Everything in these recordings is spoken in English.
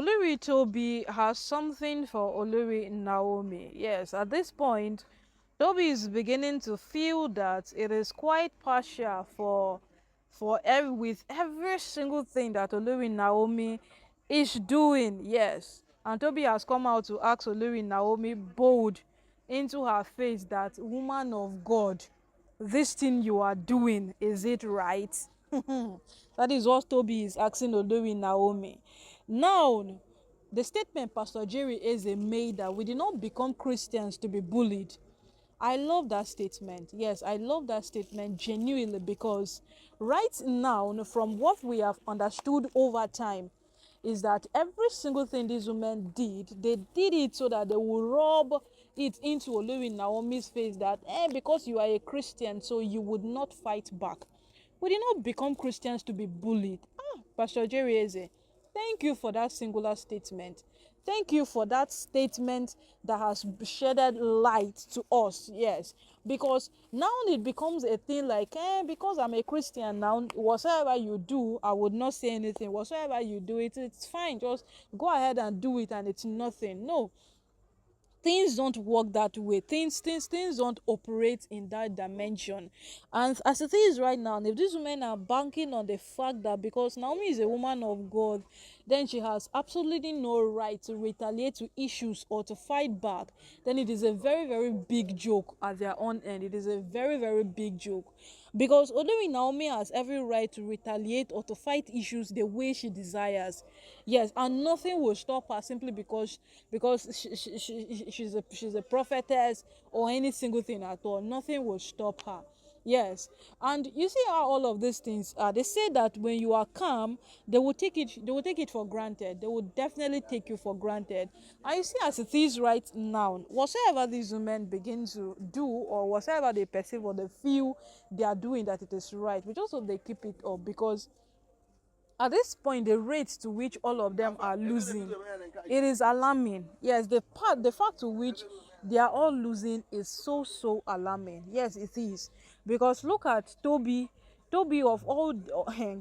Olori Tobi has something for Olori Naomi. Yes, at this point, Tobi is beginning to feel that it is quite partial with every single thing that Olori Naomi is doing. Yes, and Tobi has come out to ask Olori Naomi bold into her face that, woman of God, this thing you are doing, is it right? That is what Tobi is asking Olori Naomi. Now, the statement Pastor Jerry Eze made that we did not become Christians to be bullied. I love that statement. Yes, I love that statement genuinely, because right now, from what we have understood over time, is that every single thing these women did, they did it so that they will rub it into Olori Naomi's face that, because you are a Christian, so you would not fight back. We did not become Christians to be bullied. Pastor Jerry Eze, thank you for that singular statement. Thank you for that statement that has shedded light to us. Yes, because now it becomes a thing like, because I'm a Christian now, whatsoever you do, I would not say anything. Whatsoever you do, it's fine. Just go ahead and do it, and it's nothing. No, things don't work that way. Things don't operate in that dimension. And as it is right now, if these women are banking on the fact that because Naomi is a woman of God, then she has absolutely no right to retaliate to issues or to fight back, then it is a very, very big joke at their own end. It is a very, very big joke, because although Naomi has every right to retaliate or to fight issues the way she desires, yes, and nothing will stop her simply because she's a prophetess or any single thing at all. Nothing will stop her. Yes, and you see how all of these things are. They say that when you are calm, they will take it for granted. They will definitely take you for granted. And you see, as it is right now, whatsoever these women begin to do, or whatsoever they perceive or they feel they are doing, that it is right, we just hope they keep it up, because at this point the rate to which all of them are losing, it is alarming. Yes, the fact to which they are all losing is so alarming. Yes, it is, because look at Tobi of all,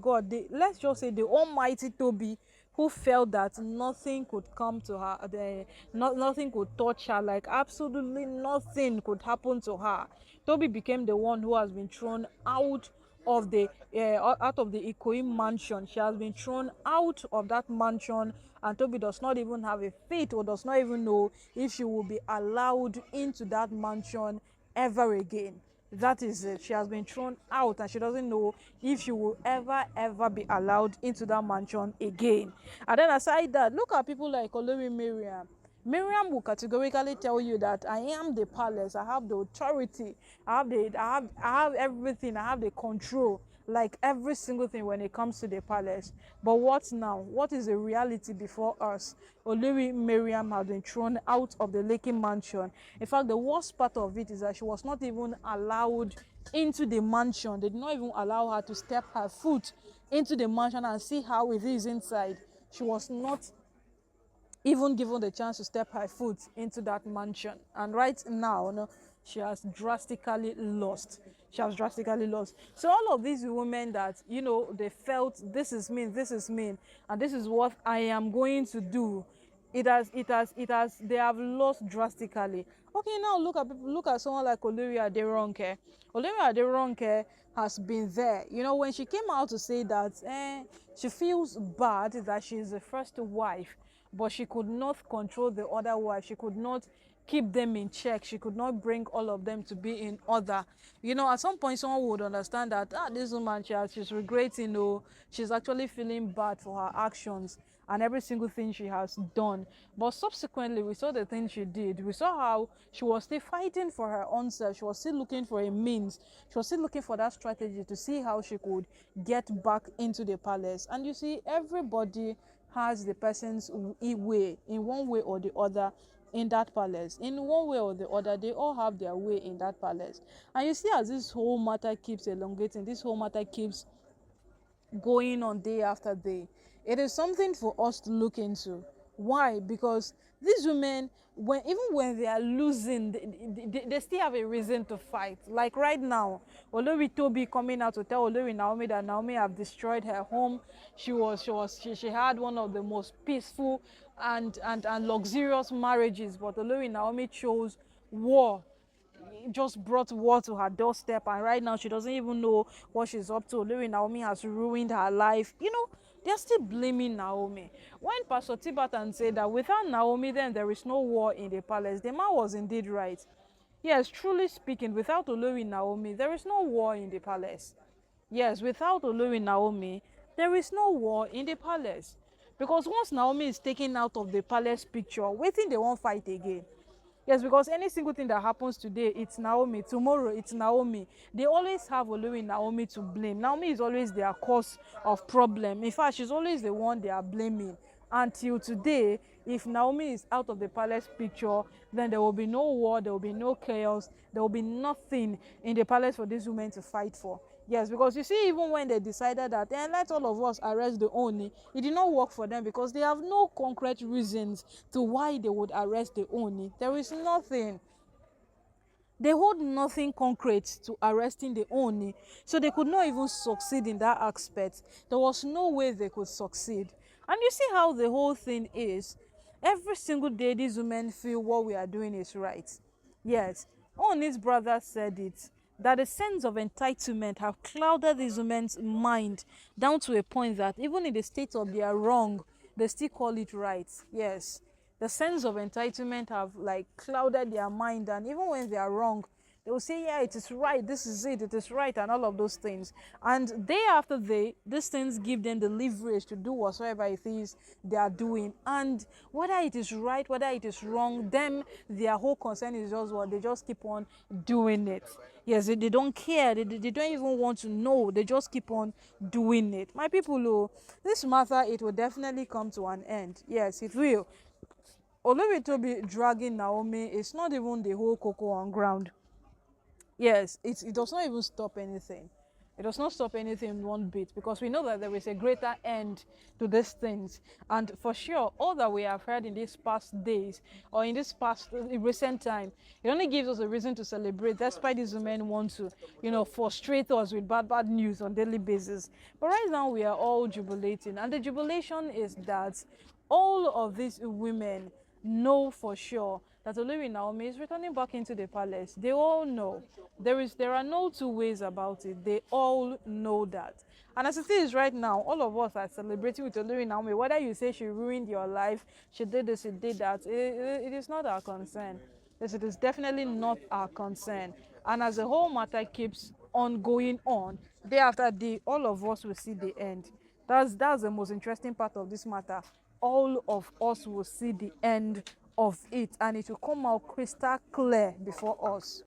God, let's just say the almighty Tobi, who felt that nothing could come to her, nothing could touch her, like absolutely nothing could happen to her. Tobi became the one who has been thrown out of the Ikoyi mansion. She has been thrown out of that mansion, and Tobi does not even have a faith, or does not even know if she will be allowed into that mansion ever again. That is it. She has been thrown out, and she doesn't know if she will ever be allowed into that mansion again. And then aside that, look at people like Olori Mariam. Miriam will categorically tell you that I am the palace, I have the authority, I have everything, I have the control, like every single thing when it comes to the palace. But what now? What is the reality before us? Olori Miriam has been thrown out of the Lekki mansion. In fact, the worst part of it is that she was not even allowed into the mansion. They did not even allow her to step her foot into the mansion and see how it is inside. She was not even given the chance to step her foot into that mansion. And right now, she has drastically lost. So all of these women that, they felt this is mean, and this is what I am going to do. They have lost drastically. Okay, now look at someone like Olori Aderonke. Olori Aderonke has been there. When she came out to say that she feels bad that she's the first wife, but she could not control the other wife. She could not keep them in check. She could not bring all of them to be in order. At some point someone would understand that this woman, she's regretting, she's actually feeling bad for her actions and every single thing she has done. But subsequently we saw the thing she did. We saw how she was still fighting for her own self. She was still looking for a means. She was still looking for that strategy to see how she could get back into the palace. And you see, everybody has the person's way, in one way or the other, in that palace. In one way or the other, they all have their way in that palace. And you see, as this whole matter keeps elongating, this whole matter keeps going on day after day, it is something for us to look into. Why? Because these women, when they are losing, they still have a reason to fight. Like right now, Olori Tobi coming out to tell Olori Naomi that Naomi have destroyed her home. She had one of the most peaceful and luxurious marriages, but Olori Naomi chose war. Just brought war to her doorstep, and right now she doesn't even know what she's up to. Olori Naomi has ruined her life. They're still blaming Naomi. When Pastor Tibatan said that without Naomi then there is no war in the palace, the man was indeed right. Yes, truly speaking, without Olori Naomi there is no war in the palace. Yes, without Olori Naomi there is no war in the palace, because once Naomi is taken out of the palace picture, wetin they won't fight again. Yes, because any single thing that happens today, it's Naomi. Tomorrow, it's Naomi. They always have Olori Naomi to blame. Naomi is always their cause of problem. In fact, she's always the one they are blaming. Until today, if Naomi is out of the palace picture, then there will be no war, there will be no chaos, there will be nothing in the palace for these women to fight for. Yes, because you see, even when they decided that let all of us arrest the Ooni, it did not work for them, because they have no concrete reasons to why they would arrest the Ooni. There is nothing. They hold nothing concrete to arresting the Ooni, so they could not even succeed in that aspect. There was no way they could succeed. And you see how the whole thing is. Every single day these women feel what we are doing is right. Yes, Ooni's brother said it, that the sense of entitlement have clouded these women's mind down to a point that even in the state of their wrong, they still call it right. Yes, the sense of entitlement have like clouded their mind, and even when they are wrong, they will say, yeah, it is right, this is it, it is right, and all of those things. And day after day, these things give them the leverage to do whatsoever it is they are doing. And whether it is right, whether it is wrong, them, their whole concern is just what they just keep on doing it. Yes, they don't care, they don't even want to know, they just keep on doing it. My people, oh, this matter, it will definitely come to an end. Yes, it will. Olori Tobi dragging Naomi is not even the whole cocoa on ground. Yes, it does not even stop anything. It does not stop anything one bit, because we know that there is a greater end to these things. And for sure, all that we have heard in these past days, or in this past recent time, it only gives us a reason to celebrate, despite these women want to, frustrate us with bad news on daily basis. But right now we are all jubilating, and the jubilation is that all of these women know for sure that Olori Naomi is returning back into the palace. They all know. There are no two ways about it. They all know that. And as it is right now, all of us are celebrating with Olori Naomi. Whether you say she ruined your life, she did this, she did that, it is not our concern. Yes, it is definitely not our concern. And as the whole matter keeps on going on, day after day, all of us will see the end. That's the most interesting part of this matter. All of us will see the end of it, and it will come out crystal clear before us.